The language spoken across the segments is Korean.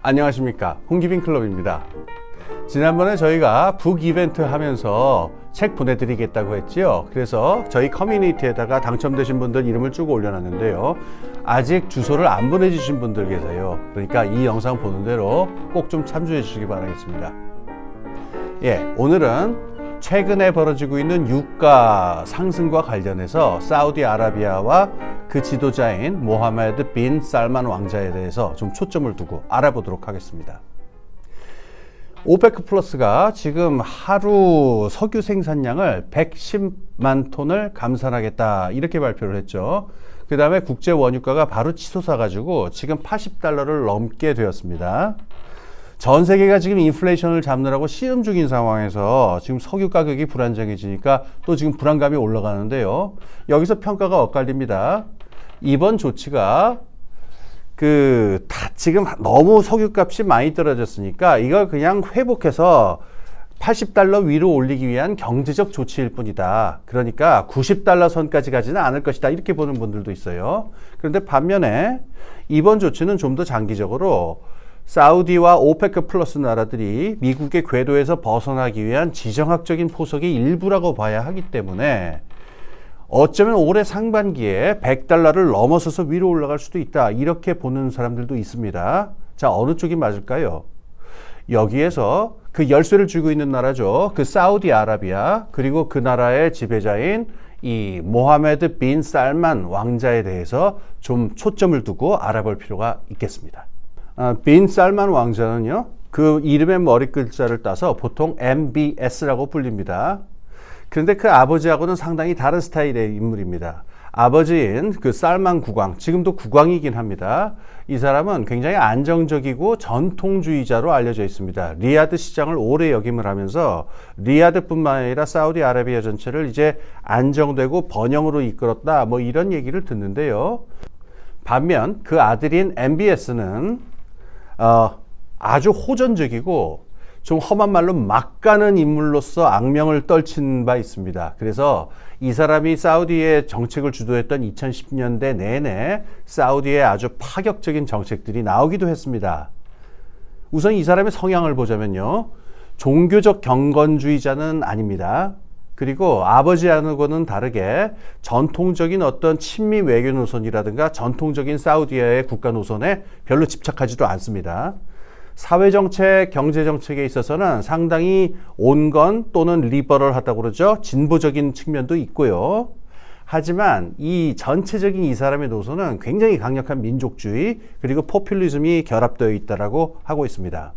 안녕하십니까, 홍기빈 클럽입니다. 지난번에 저희가 북 이벤트 하면서 책 보내드리겠다고 했지요. 그래서 저희 커뮤니티에다가 당첨되신 분들 이름을 쭉 올려놨는데요, 아직 주소를 안 보내주신 분들 계세요. 그러니까 이 영상 보는 대로 꼭 좀 참조해 주시기 바라겠습니다. 오늘은 최근에 벌어지고 있는 유가 상승과 관련해서 사우디아라비아와 그 지도자인 모하메드 빈 살만 왕자에 대해서 좀 초점을 두고 알아보도록 하겠습니다. 오페크 플러스가 지금 하루 석유 생산량을 110만 톤을 감산하겠다 이렇게 발표를 했죠. 그 다음에 국제 원유가가 바로 치솟아 가지고 지금 $80를 넘게 되었습니다. 전 세계가 지금 인플레이션을 잡느라고 시름 중인 상황에서 지금 석유 가격이 불안정해지니까 또 지금 불안감이 올라가는데요. 여기서 평가가 엇갈립니다. 이번 조치가 지금 너무 석유값이 많이 떨어졌으니까 이걸 그냥 회복해서 $80 위로 올리기 위한 경제적 조치일 뿐이다. 그러니까 $90 선까지 가지는 않을 것이다. 이렇게 보는 분들도 있어요. 그런데 반면에 이번 조치는 좀 더 장기적으로 사우디와 오페크 플러스 나라들이 미국의 궤도에서 벗어나기 위한 지정학적인 포석의 일부라고 봐야 하기 때문에 어쩌면 올해 상반기에 $100를 넘어서서 위로 올라갈 수도 있다. 이렇게 보는 사람들도 있습니다. 자, 어느 쪽이 맞을까요? 여기에서 그 열쇠를 쥐고 있는 나라죠. 그 사우디아라비아, 그리고 그 나라의 지배자인 이 모하메드 빈 살만 왕자에 대해서 좀 초점을 두고 알아볼 필요가 있겠습니다. 빈 살만 왕자는요, 그 이름의 머리 글자를 따서 보통 MBS라고 불립니다. 그런데 그 아버지하고는 상당히 다른 스타일의 인물입니다. 아버지인 그 살만 국왕, 지금도 국왕이긴 합니다. 이 사람은 굉장히 안정적이고 전통주의자로 알려져 있습니다. 리야드 시장을 오래 역임을 하면서 리야드뿐만 아니라 사우디아라비아 전체를 이제 안정되고 번영으로 이끌었다, 뭐 이런 얘기를 듣는데요. 반면 그 아들인 MBS는 아주 호전적이고 좀 험한 말로 막 가는 인물로서 악명을 떨친 바 있습니다. 그래서 이 사람이 사우디의 정책을 주도했던 2010년대 내내 사우디의 아주 파격적인 정책들이 나오기도 했습니다. 우선 이 사람의 성향을 보자면요, 종교적 경건주의자는 아닙니다. 그리고 아버지하고는 다르게 전통적인 어떤 친미 외교 노선이라든가 전통적인 사우디아의 국가 노선에 별로 집착하지도 않습니다. 사회정책, 경제정책에 있어서는 상당히 온건 또는 리버럴하다고 그러죠. 진보적인 측면도 있고요. 하지만 이 전체적인 이 사람의 노선은 굉장히 강력한 민족주의 그리고 포퓰리즘이 결합되어 있다고 하고 있습니다.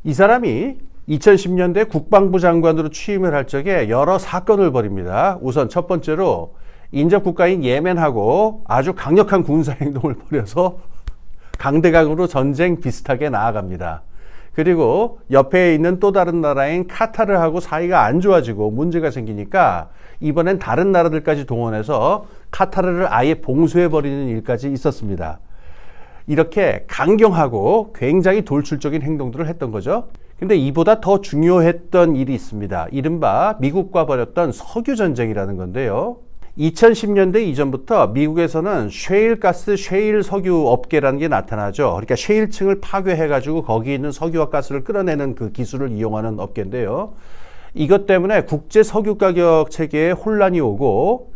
이 사람이 2010년대 국방부 장관으로 취임을 할 적에 여러 사건을 벌입니다. 우선 첫 번째로 인접국가인 예멘하고 아주 강력한 군사행동을 벌여서 강대강으로 전쟁 비슷하게 나아갑니다. 그리고 옆에 있는 또 다른 나라인 카타르하고 사이가 안 좋아지고 문제가 생기니까 이번엔 다른 나라들까지 동원해서 카타르를 아예 봉쇄해버리는 일까지 있었습니다. 이렇게 강경하고 굉장히 돌출적인 행동들을 했던 거죠. 근데 이보다 더 중요했던 일이 있습니다. 이른바 미국과 벌였던 석유 전쟁이라는 건데요. 2010년대 이전부터 미국에서는 셰일 가스, 셰일 석유 업계라는 게 나타나죠. 그러니까 셰일층을 파괴해가지고 거기 있는 석유와 가스를 끌어내는 그 기술을 이용하는 업계인데요. 이것 때문에 국제 석유 가격 체계에 혼란이 오고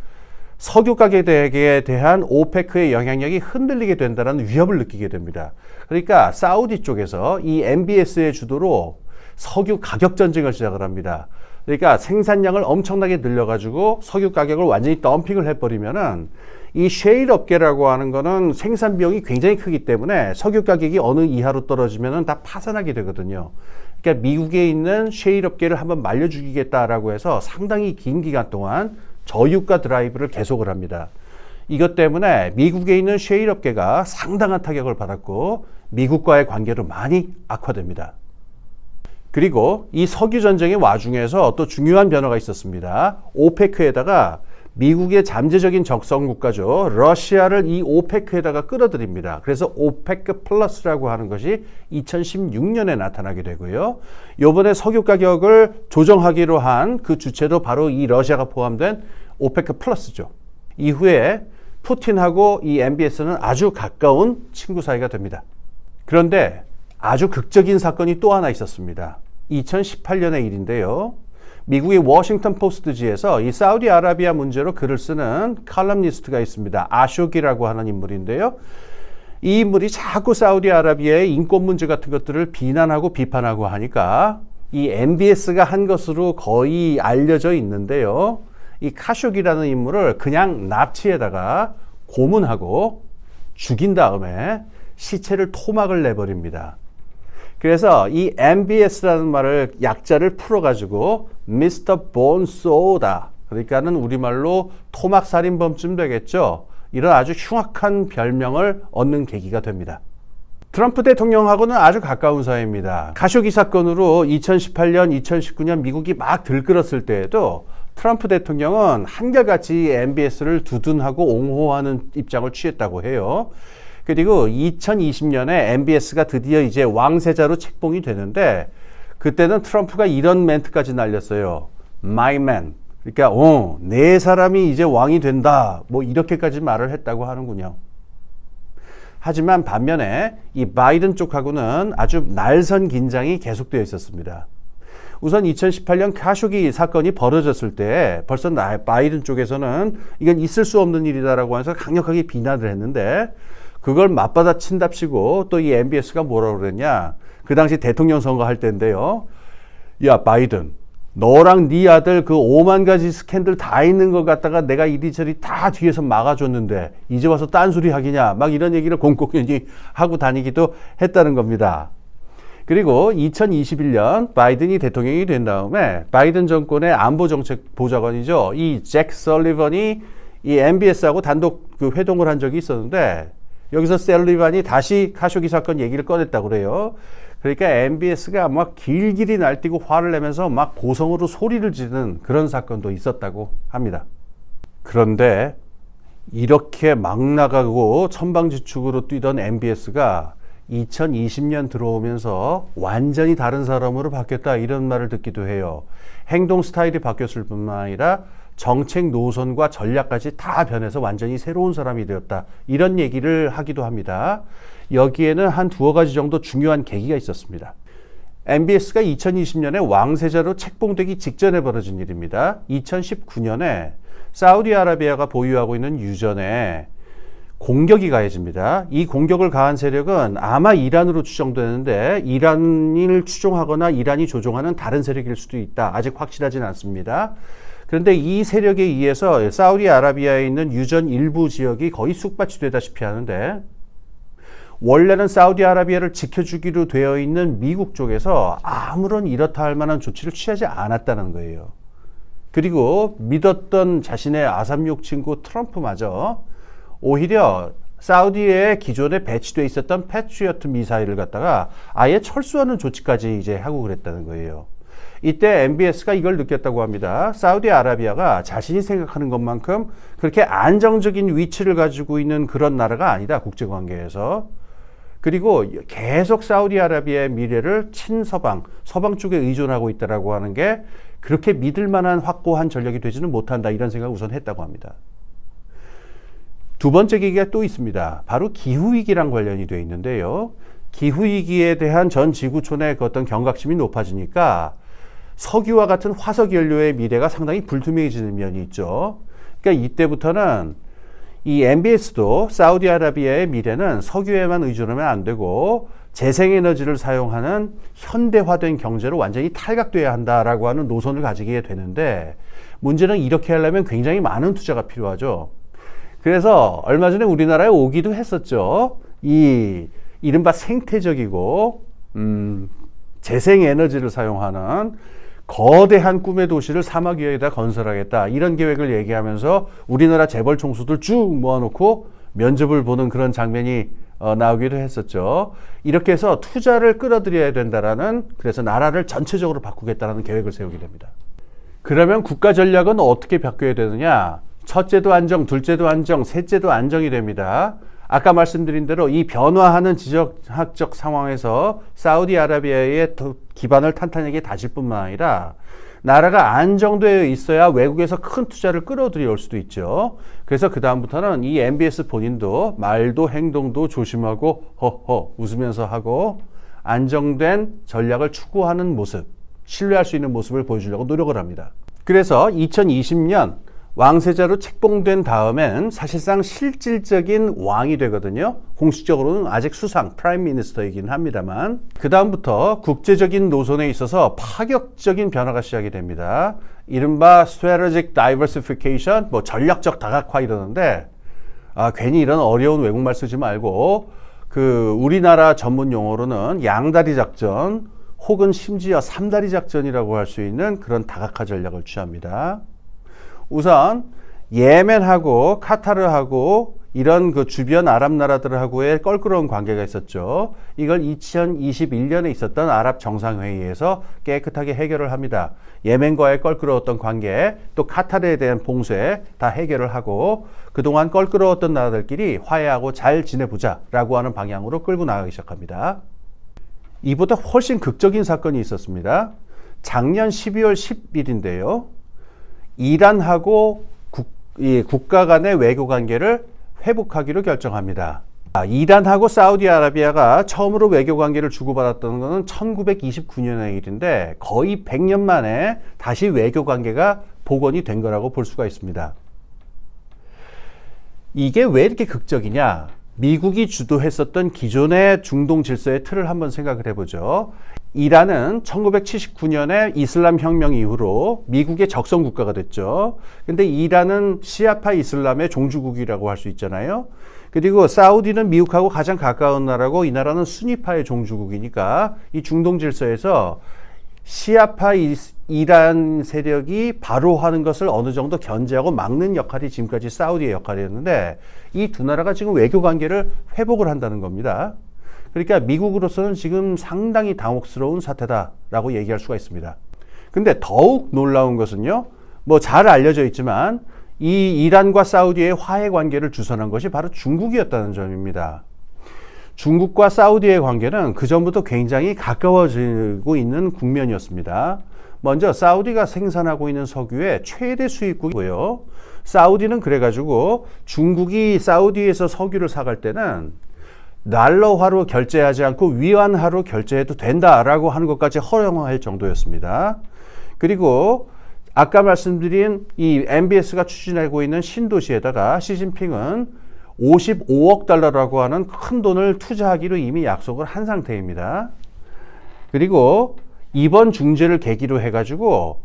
석유 가격에 대한 오페크의 영향력이 흔들리게 된다는 위협을 느끼게 됩니다. 그러니까 사우디 쪽에서 이 MBS의 주도로 석유 가격 전쟁을 시작을 합니다. 그러니까 생산량을 엄청나게 늘려가지고 석유 가격을 완전히 덤핑을 해버리면은 이 셰일 업계라고 하는 거는 생산 비용이 굉장히 크기 때문에 석유 가격이 어느 이하로 떨어지면은 다 파산하게 되거든요. 그러니까 미국에 있는 셰일 업계를 한번 말려 죽이겠다라고 해서 상당히 긴 기간 동안 저유가 드라이브를 계속을 합니다. 이것 때문에 미국에 있는 셰일 업계가 상당한 타격을 받았고 미국과의 관계도 많이 악화됩니다. 그리고 이 석유 전쟁의 와중에서 또 중요한 변화가 있었습니다. 오페크에다가 미국의 잠재적인 적성 국가죠. 러시아를 이 오페크에다가 끌어들입니다. 그래서 오페크 플러스라고 하는 것이 2016년에 나타나게 되고요. 이번에 석유 가격을 조정하기로 한 그 주체도 바로 이 러시아가 포함된 오페크 플러스죠. 이후에 푸틴하고 이 MBS는 아주 가까운 친구 사이가 됩니다. 그런데 아주 극적인 사건이 또 하나 있었습니다. 2018년의 일인데요. 미국의 워싱턴 포스트지에서 이 사우디아라비아 문제로 글을 쓰는 칼럼니스트가 있습니다. 아쇼기라고 하는 인물인데요. 이 인물이 자꾸 사우디아라비아의 인권 문제 같은 것들을 비난하고 비판하고 하니까 이 MBS가 한 것으로 거의 알려져 있는데요. 이 카쇼기라는 인물을 그냥 납치에다가 고문하고 죽인 다음에 시체를 토막을 내버립니다. 그래서 이 MBS라는 말을 약자를 풀어가지고 Mr. Bone Soda, 그러니까는 우리말로 토막살인범쯤 되겠죠. 이런 아주 흉악한 별명을 얻는 계기가 됩니다. 트럼프 대통령하고는 아주 가까운 사이입니다. 가쇼기 사건으로 2018년, 2019년 미국이 막 들끓었을 때에도 트럼프 대통령은 한결같이 MBS를 두둔하고 옹호하는 입장을 취했다고 해요. 그리고 2020년에 MBS가 드디어 이제 왕세자로 책봉이 되는데 그때는 트럼프가 이런 멘트까지 날렸어요. My man. 그러니까 내 사람이 이제 왕이 된다. 뭐 이렇게까지 말을 했다고 하는군요. 하지만 반면에 이 바이든 쪽하고는 아주 날선 긴장이 계속되어 있었습니다. 우선 2018년 카쇼기 사건이 벌어졌을 때 벌써 바이든 쪽에서는 이건 있을 수 없는 일이다라고 해서 강력하게 비난을 했는데 그걸 맞받아친답시고 또 이 MBS가 뭐라고 그랬냐. 그 당시 대통령 선거할 때인데요. 야, 바이든, 너랑 네 아들 그 5만 가지 스캔들 다 있는 것 갖다가 내가 이리저리 다 뒤에서 막아줬는데 이제 와서 딴소리 하기냐. 막 이런 얘기를 공공연히 하고 다니기도 했다는 겁니다. 그리고 2021년 바이든이 대통령이 된 다음에 바이든 정권의 안보정책 보좌관이죠. 이 잭 설리번이 이 MBS하고 단독 그 회동을 한 적이 있었는데 여기서 설리번이 다시 카쇼기 사건 얘기를 꺼냈다고 그래요. 그러니까 MBS가 막 길길이 날뛰고 화를 내면서 막 고성으로 소리를 지르는 그런 사건도 있었다고 합니다. 그런데 이렇게 막 나가고 천방지축으로 뛰던 MBS가 2020년 들어오면서 완전히 다른 사람으로 바뀌었다 이런 말을 듣기도 해요. 행동 스타일이 바뀌었을 뿐만 아니라 정책 노선과 전략까지 다 변해서 완전히 새로운 사람이 되었다. 이런 얘기를 하기도 합니다. 여기에는 한 두어 가지 정도 중요한 계기가 있었습니다. MBS가 2020년에 왕세자로 책봉되기 직전에 벌어진 일입니다. 2019년에 사우디아라비아가 보유하고 있는 유전에 공격이 가해집니다. 이 공격을 가한 세력은 아마 이란으로 추정되는데 이란을 추종하거나 이란이 조종하는 다른 세력일 수도 있다. 아직 확실하진 않습니다. 그런데 이 세력에 의해서 사우디아라비아에 있는 유전 일부 지역이 거의 쑥밭이 되다시피 하는데 원래는 사우디아라비아를 지켜주기로 되어 있는 미국 쪽에서 아무런 이렇다 할 만한 조치를 취하지 않았다는 거예요. 그리고 믿었던 자신의 아삼육 친구 트럼프마저 오히려 사우디에 기존에 배치되어 있었던 패트리어트 미사일을 갖다가 아예 철수하는 조치까지 이제 하고 그랬다는 거예요. 이때 MBS가 이걸 느꼈다고 합니다. 사우디아라비아가 자신이 생각하는 것만큼 그렇게 안정적인 위치를 가지고 있는 그런 나라가 아니다. 국제관계에서. 그리고 계속 사우디아라비아의 미래를 친서방, 서방 쪽에 의존하고 있다라고 하는 게 그렇게 믿을 만한 확고한 전력이 되지는 못한다. 이런 생각을 우선 했다고 합니다. 두 번째 계기가 또 있습니다. 바로 기후위기랑 관련이 되어 있는데요. 기후위기에 대한 전 지구촌의 그 어떤 경각심이 높아지니까 석유와 같은 화석 연료의 미래가 상당히 불투명해지는 면이 있죠. 그러니까 이때부터는 이 MBS도 사우디아라비아의 미래는 석유에만 의존하면 안 되고 재생에너지를 사용하는 현대화된 경제로 완전히 탈각돼야 한다라고 하는 노선을 가지게 되는데 문제는 이렇게 하려면 굉장히 많은 투자가 필요하죠. 그래서 얼마 전에 우리나라에 오기도 했었죠. 이 이른바 생태적이고 재생에너지를 사용하는 거대한 꿈의 도시를 사막 위에다 건설하겠다. 이런 계획을 얘기하면서 우리나라 재벌 총수들 쭉 모아놓고 면접을 보는 그런 장면이 나오기도 했었죠. 이렇게 해서 투자를 끌어들여야 된다라는 그래서 나라를 전체적으로 바꾸겠다라는 계획을 세우게 됩니다. 그러면 국가 전략은 어떻게 바뀌어야 되느냐? 첫째도 안정, 둘째도 안정, 셋째도 안정이 됩니다. 아까 말씀드린 대로 이 변화하는 지정학적 상황에서 사우디아라비아의 기반을 탄탄하게 다질 뿐만 아니라 나라가 안정되어 있어야 외국에서 큰 투자를 끌어들여올 수도 있죠. 그래서 그 다음부터는 이 MBS 본인도 말도 행동도 조심하고 허허 웃으면서 하고 안정된 전략을 추구하는 모습, 신뢰할 수 있는 모습을 보여주려고 노력을 합니다. 그래서 2020년 왕세자로 책봉된 다음엔 사실상 실질적인 왕이 되거든요. 공식적으로는 아직 수상, 프라임 미니스터이긴 합니다만 그 다음부터 국제적인 노선에 있어서 파격적인 변화가 시작이 됩니다. 이른바 strategic diversification, 뭐 전략적 다각화 이러는데 괜히 이런 어려운 외국말 쓰지 말고 우리나라 전문 용어로는 양다리 작전 혹은 심지어 삼다리 작전이라고 할 수 있는 그런 다각화 전략을 취합니다. 우선 예멘하고 카타르하고 이런 주변 아랍 나라들하고의 껄끄러운 관계가 있었죠. 이걸 2021년에 있었던 아랍 정상회의에서 깨끗하게 해결을 합니다. 예멘과의 껄끄러웠던 관계, 또 카타르에 대한 봉쇄 다 해결을 하고 그동안 껄끄러웠던 나라들끼리 화해하고 잘 지내보자라고 하는 방향으로 끌고 나가기 시작합니다. 이보다 훨씬 극적인 사건이 있었습니다. 작년 12월 10일인데요. 이란하고 국가 간의 외교 관계를 회복하기로 결정합니다. 이란하고 사우디아라비아가 처음으로 외교 관계를 주고받았던 것은 1929년의 일인데 거의 100년 만에 다시 외교 관계가 복원이 된 거라고 볼 수가 있습니다. 이게 왜 이렇게 극적이냐? 미국이 주도했었던 기존의 중동 질서의 틀을 한번 생각을 해보죠. 이란은 1979년에 이슬람 혁명 이후로 미국의 적성 국가가 됐죠. 근데 이란은 시아파 이슬람의 종주국이라고 할 수 있잖아요. 그리고 사우디는 미국하고 가장 가까운 나라고 이 나라는 수니파의 종주국이니까 이 중동 질서에서 시아파 이란 세력이 바로 하는 것을 어느 정도 견제하고 막는 역할이 지금까지 사우디의 역할이었는데 이 두 나라가 지금 외교 관계를 회복을 한다는 겁니다. 그러니까 미국으로서는 지금 상당히 당혹스러운 사태다라고 얘기할 수가 있습니다. 근데 더욱 놀라운 것은요, 뭐 잘 알려져 있지만 이 이란과 사우디의 화해 관계를 주선한 것이 바로 중국이었다는 점입니다. 중국과 사우디의 관계는 그전부터 굉장히 가까워지고 있는 국면이었습니다. 먼저 사우디가 생산하고 있는 석유의 최대 수입국이고요. 사우디는 그래가지고 중국이 사우디에서 석유를 사갈 때는 달러화로 결제하지 않고 위안화로 결제해도 된다라고 하는 것까지 허용할 정도였습니다. 그리고 아까 말씀드린 이 MBS가 추진하고 있는 신도시에다가 시진핑은 55억 달러라고 하는 큰 돈을 투자하기로 이미 약속을 한 상태입니다. 그리고 이번 중재를 계기로 해가지고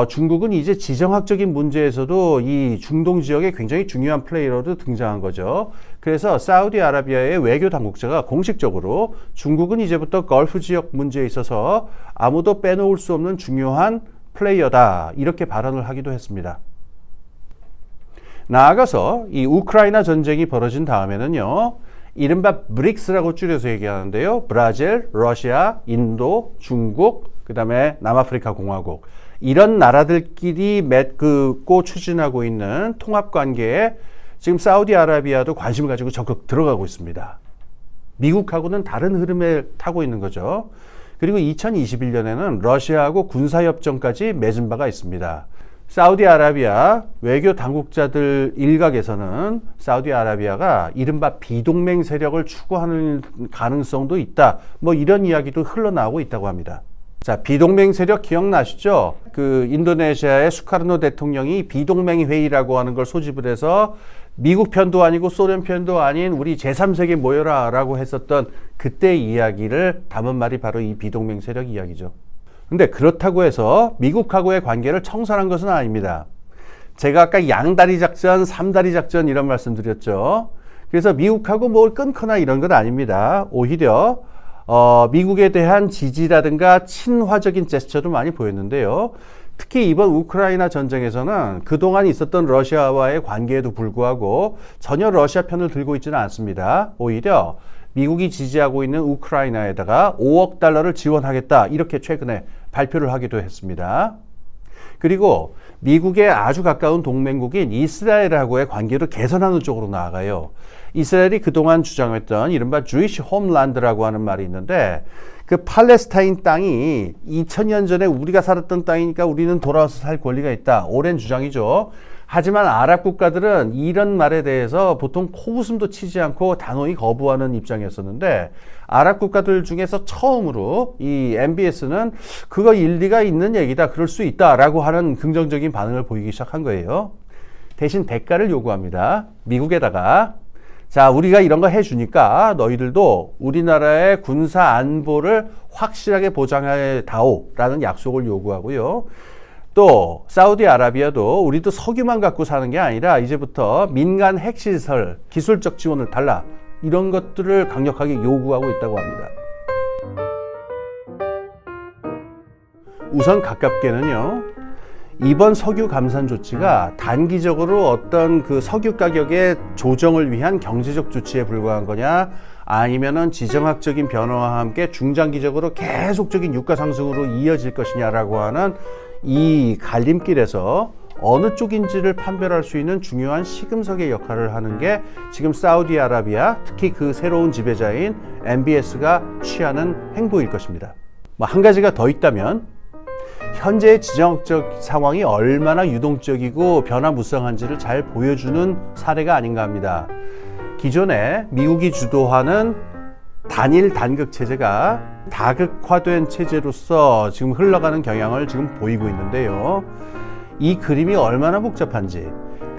중국은 이제 지정학적인 문제에서도 이 중동 지역에 굉장히 중요한 플레이어로 등장한 거죠. 그래서 사우디아라비아의 외교 당국자가 공식적으로 중국은 이제부터 걸프 지역 문제에 있어서 아무도 빼놓을 수 없는 중요한 플레이어다 이렇게 발언을 하기도 했습니다. 나아가서 이 우크라이나 전쟁이 벌어진 다음에는요, 이른바 브릭스라고 줄여서 얘기하는데요. 브라질, 러시아, 인도, 중국, 그 다음에 남아프리카 공화국 이런 나라들끼리 맺고 추진하고 있는 통합관계에 지금 사우디아라비아도 관심을 가지고 적극 들어가고 있습니다. 미국하고는 다른 흐름을 타고 있는 거죠. 그리고 2021년에는 러시아하고 군사협정까지 맺은 바가 있습니다. 사우디아라비아 외교 당국자들 일각에서는 사우디아라비아가 이른바 비동맹 세력을 추구하는 가능성도 있다. 뭐 이런 이야기도 흘러나오고 있다고 합니다. 자, 비동맹 세력 기억나시죠? 인도네시아의 수카르노 대통령이 비동맹 회의라고 하는 걸 소집을 해서 미국 편도 아니고 소련 편도 아닌 우리 제3세계 모여라 라고 했었던 그때 이야기를 담은 말이 바로 이 비동맹 세력 이야기죠. 근데 그렇다고 해서 미국하고의 관계를 청산한 것은 아닙니다. 제가 아까 양다리 작전, 삼다리 작전 이런 말씀 드렸죠. 그래서 미국하고 뭘 끊거나 이런 건 아닙니다. 오히려 미국에 대한 지지라든가 친화적인 제스처도 많이 보였는데요. 특히 이번 우크라이나 전쟁에서는 그동안 있었던 러시아와의 관계에도 불구하고 전혀 러시아 편을 들고 있지는 않습니다. 오히려 미국이 지지하고 있는 우크라이나에다가 5억 달러를 지원하겠다 이렇게 최근에 발표를 하기도 했습니다. 그리고 미국의 아주 가까운 동맹국인 이스라엘하고의 관계를 개선하는 쪽으로 나아가요. 이스라엘이 그동안 주장했던 이른바 주이시 홈란드라고 하는 말이 있는데 그 팔레스타인 땅이 2000년 전에 우리가 살았던 땅이니까 우리는 돌아와서 살 권리가 있다. 오랜 주장이죠. 하지만 아랍 국가들은 이런 말에 대해서 보통 코웃음도 치지 않고 단호히 거부하는 입장이었었는데, 아랍 국가들 중에서 처음으로 이 MBS는 그거 일리가 있는 얘기다, 그럴 수 있다라고 하는 긍정적인 반응을 보이기 시작한 거예요. 대신 대가를 요구합니다. 미국에다가, 자, 우리가 이런 거 해주니까 너희들도 우리나라의 군사 안보를 확실하게 보장해 다오라는 약속을 요구하고요. 또 사우디아라비아도 우리도 석유만 갖고 사는 게 아니라 이제부터 민간 핵시설, 기술적 지원을 달라, 이런 것들을 강력하게 요구하고 있다고 합니다. 우선 가깝게는요, 이번 석유 감산 조치가 단기적으로 어떤 그 석유 가격의 조정을 위한 경제적 조치에 불과한 거냐, 아니면은 지정학적인 변화와 함께 중장기적으로 계속적인 유가 상승으로 이어질 것이냐라고 하는 이 갈림길에서 어느 쪽인지를 판별할 수 있는 중요한 시금석의 역할을 하는 게 지금 사우디아라비아, 특히 그 새로운 지배자인 MBS가 취하는 행보일 것입니다. 한 가지가 더 있다면, 현재의 지정학적 상황이 얼마나 유동적이고 변화무쌍한지를 잘 보여주는 사례가 아닌가 합니다. 기존에 미국이 주도하는 단일 단극 체제가 다극화된 체제로서 지금 흘러가는 경향을 지금 보이고 있는데요. 이 그림이 얼마나 복잡한지,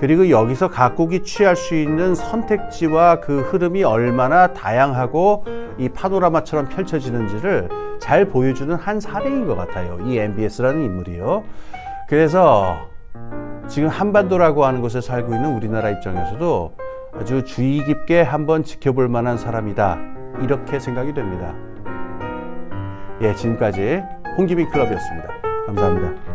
그리고 여기서 각국이 취할 수 있는 선택지와 그 흐름이 얼마나 다양하고 이 파노라마처럼 펼쳐지는지를 잘 보여주는 한 사례인 것 같아요, 이 MBS라는 인물이요. 그래서 지금 한반도라고 하는 곳에 살고 있는 우리나라 입장에서도 아주 주의 깊게 한번 지켜볼 만한 사람이다, 이렇게 생각이 됩니다. 예, 지금까지 홍기빈 클럽이었습니다. 감사합니다.